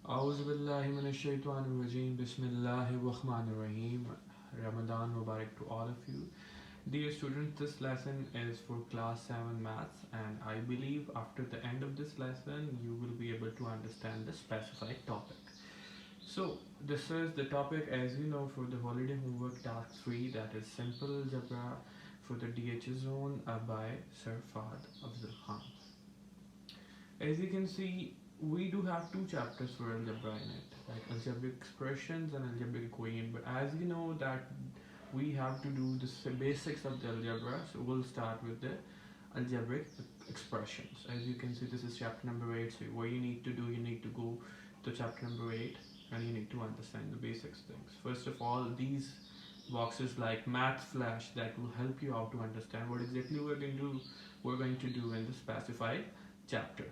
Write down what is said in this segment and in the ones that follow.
A'udhu billahi minash shaitanir rajim. Bismillahir rahmanir rahim. Ramadan Mubarak to all of you. Dear students, this lesson is for class 7 maths, and I believe after the end of this lesson you will be able to understand the specified topic. So this is the topic, as you know, for the holiday homework task 3, that is simple algebra for the DHS zone by Sir Fahd Afzal Khan. As you can see, we do have two chapters for algebra in it, like algebraic expressions and algebraic equation. But as you know that we have to do the basics of the algebra, so we'll start with the algebraic expressions. As you can see, this is chapter number 8. So what you need to do, you need to go to chapter number 8 and you need to understand the basics things. First of all, these boxes like math flash that will help you out to understand what exactly we're going to do in the specified chapter.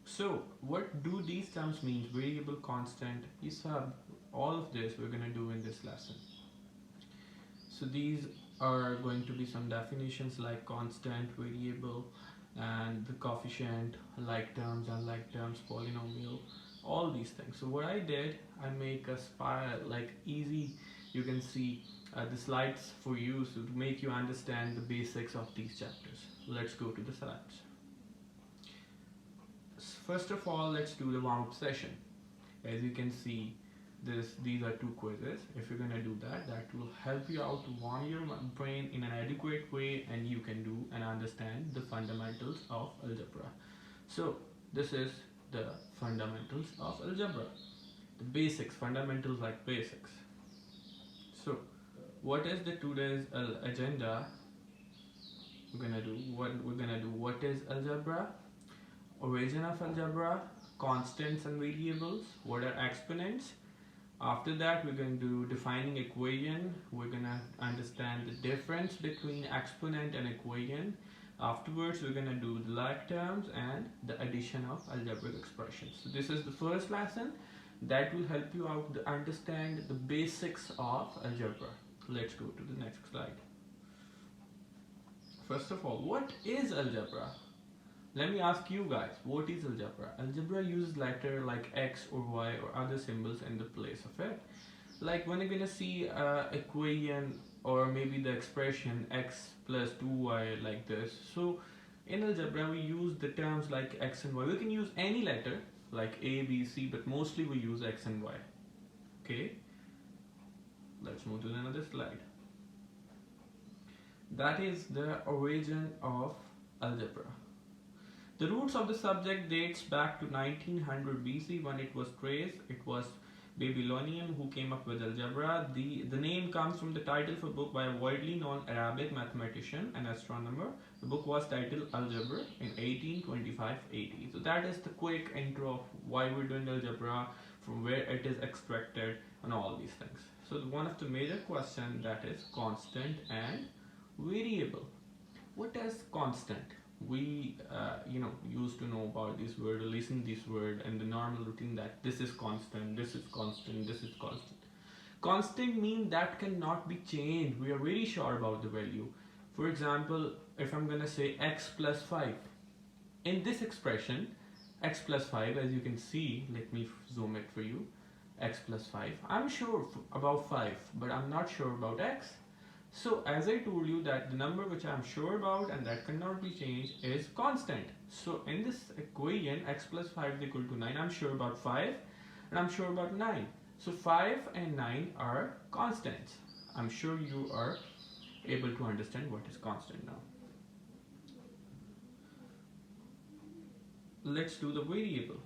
So what do these terms mean? Variable, constant, sub, all of this we're going to do in this lesson. So these are going to be some definitions like constant, variable, and the coefficient, like terms, unlike terms, polynomial, all these things. So what I did, I make a like easy, you can see the slides for you, so to make you understand the basics of these chapters. Let's go to the slides. First of all, let's do the warm-up session. As you can see, these are two quizzes. If you're gonna do that, that will help you out to warm your brain in an adequate way, and you can do and understand the fundamentals of algebra. So this is the fundamentals of algebra, the basics, fundamentals like basics. So what is the today's agenda? What is algebra, origin of algebra, constants and variables, what are exponents. After that, we're going to do defining equation. We're going to understand the difference between exponent and equation. Afterwards, we're going to do the like terms and the addition of algebraic expressions. So this is the first lesson that will help you out to understand the basics of algebra. Let's go to the next slide. First of all, what is algebra? Let me ask you guys, what is algebra? Algebra uses letter like X or Y or other symbols in the place of it. Like when you're gonna see equation or maybe the expression X plus 2Y like this. So in algebra we use the terms like X and Y. We can use any letter like A, B, C, but mostly we use X and Y. Okay, let's move to another slide. That is the origin of algebra. The roots of the subject dates back to 1900 BC when it was traced. It was Babylonian who came up with algebra. The name comes from the title of a book by a widely known Arabic mathematician and astronomer. The book was titled Algebra in 1825 AD. So that is the quick intro of why we're doing algebra, from where it is extracted, and all these things. So one of the major questions, that is constant and variable. What is constant? We used to know about this word, listen this word, and the normal routine that this is constant, this is constant, this is constant. Constant means that cannot be changed. We are very sure about the value. For example, if I'm gonna say x plus 5, in this expression x plus 5, as you can see, let me zoom it for you, x plus 5, I'm sure about 5, but I'm not sure about x. So as I told you that the number which I am sure about and that cannot be changed is constant. So in this equation, x plus 5 is equal to 9. I'm sure about 5 and I'm sure about 9. So 5 and 9 are constants. I'm sure you are able to understand what is constant now. Let's do the variable.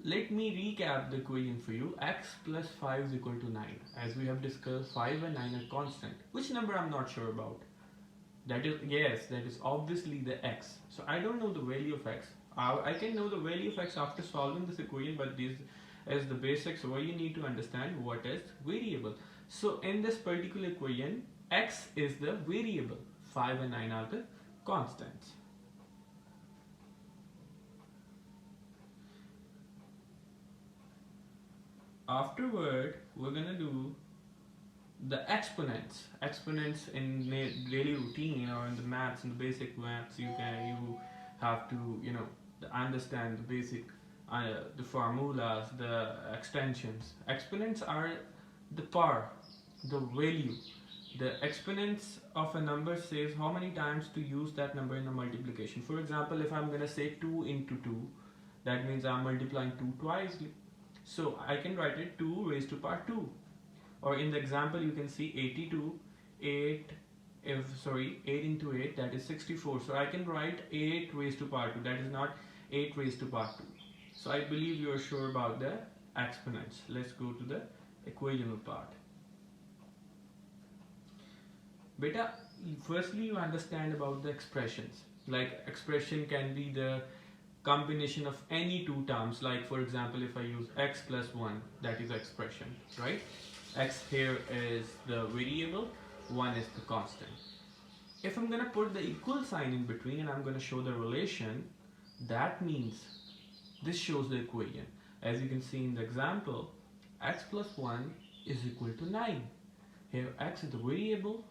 Let me recap the equation for you. X plus 5 is equal to 9. As we have discussed, 5 and 9 are constant. Which number I'm not sure about? That is obviously the x. So I don't know the value of x. I can know the value of x after solving this equation, but this is the basics where you need to understand what is variable. So in this particular equation, x is the variable. 5 and 9 are the constants. Afterward, we're gonna do the exponents in daily routine or in the maths, in the basic maths, you have to understand the basic the formulas, the extensions. Exponents are the power, the value. The exponents of a number says how many times to use that number in a multiplication. For example, if I'm gonna say 2 into 2, that means I'm multiplying 2 twice. So I can write it 2 raised to power 2. Or in the example you can see 82, 8 into 8, that is 64. So I can write 8 raised to power 2, that is not 8 raised to power 2. So I believe you are sure about the exponents. Let's go to the equational part. Beta, firstly you understand about the expressions. Like expression can be the combination of any two terms. Like for example, if I use x plus 1, that is expression, right? X here is the variable, 1 is the constant. If I'm gonna put the equal sign in between and I'm gonna show the relation, that means this shows the equation. As you can see in the example, x plus 1 is equal to 9. Here x is the variable,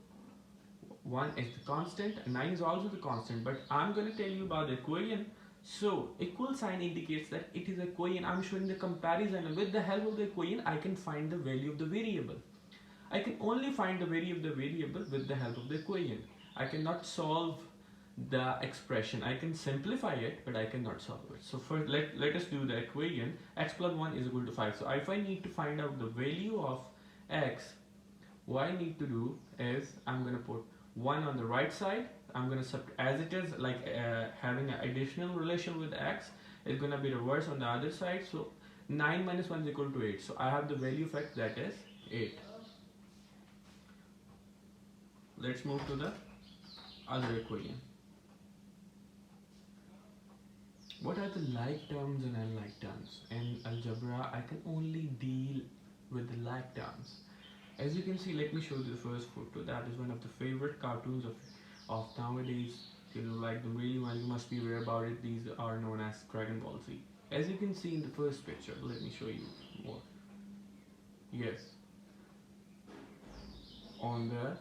1 is the constant, and 9 is also the constant, but I'm going to tell you about the equation. So equal sign indicates that it is equation. I'm showing the comparison, and with the help of the equation I can find the value of the variable. I can only find the value of the variable with the help of the equation. I cannot solve the expression. I can simplify it, but I cannot solve it. So first let us do the equation. X plus 1 is equal to 5. So if I need to find out the value of x, what I need to do is I'm going to put 1 on the right side. I'm going to subtract, as it is like having an additional relation with x, is going to be reverse on the other side. So 9 minus 1 is equal to 8. So I have the value of x, that is 8. Let's move to the other equation. What are the like terms and unlike terms? In algebra, I can only deal with the like terms. As you can see, let me show you the first photo. That is one of the favorite cartoons of nowadays. You know, like the really one, you must be aware about it. These are known as Dragon Ball Z. As you can see in the first picture, let me show you more. Yes. On the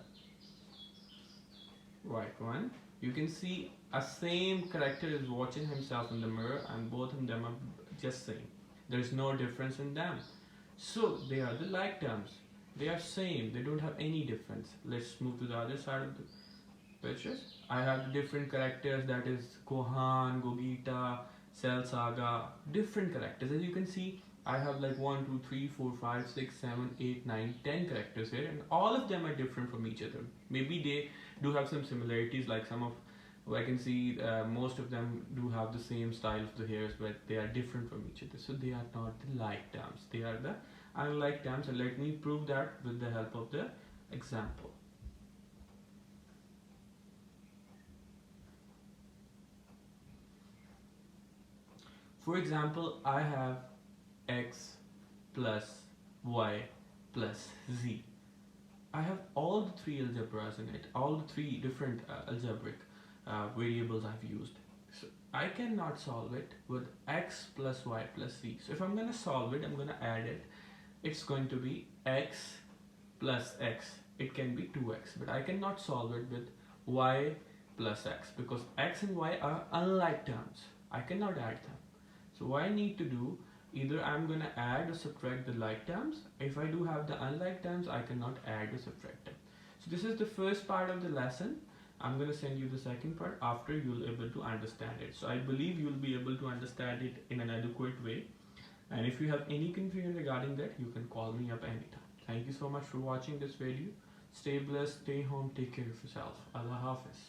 right one, you can see a same character is watching himself in the mirror, and both of them are just same. There is no difference in them. So they are the like terms. They are same. They don't have any difference. Let's move to the other side of the pictures. I have the different characters, that is Gohan, Gogeta, Cell Saga, different characters. As you can see, I have like 1, 2, 3, 4, 5, 6, 7, 8, 9, 10 characters here, and all of them are different from each other. Maybe they do have some similarities, like some of I can see most of them do have the same style of the hairs, but they are different from each other. So they are not the like terms. They are the unlike terms, and let me prove that with the help of the example. For example, I have x plus y plus z. I have all the three algebras in it, all the three different algebraic variables I've used. So I cannot solve it with x plus y plus z. So if I'm going to solve it, I'm going to add it. It's going to be x plus x. It can be 2x, but I cannot solve it with y plus x because x and y are unlike terms. I cannot add them. So what I need to do, either I'm going to add or subtract the like terms. If I do have the unlike terms, I cannot add or subtract them. So this is the first part of the lesson. I'm going to send you the second part after you'll able to understand it. So I believe you'll be able to understand it in an adequate way. And if you have any confusion regarding that, you can call me up anytime. Thank you so much for watching this video. Stay blessed, stay home, take care of yourself. Allah Hafiz.